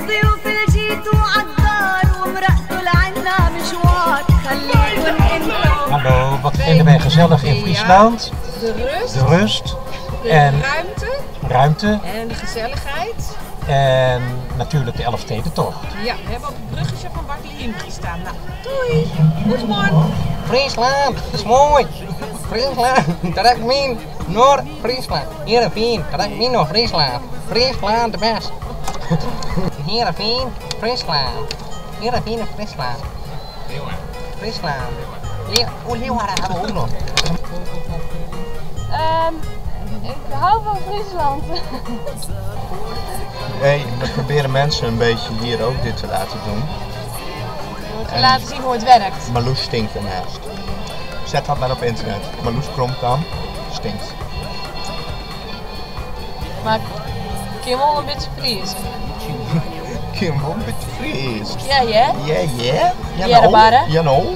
ضيوف الجيتوا عالدار ومرقتوا لعنا مشوار خليكن انتم. Hallo, wat vinden wij gezellig in Friesland? De rust. En ruimte. En de gezelligheid. En natuurlijk de Elfstedentocht. Ja, we hebben op het bruggetje van Bartoliem gestaan. Nou, doei! Goedemorgen! Friesland, dat is mooi. Friesland, dat is mijn Noord-Friesland. Heerenveen, dat is mijn Noord-Friesland. Friesland de best. Heerenveen, Friesland. Heerenveen, Friesland. Friesland. Leeuwarden hebben we ook nog. Ik hou van Friesland. Hey, we proberen mensen een beetje hier ook dit te laten doen. Te laten zien hoe het werkt. Marloes stinkt ernaast. Zet dat maar op internet. Marloes Kromkamp stinkt. Maar Kim wel een beetje Fries. Kim wel een beetje Fries. Ja, ja. Ja, ja. Ja, de barren. Ja, nou.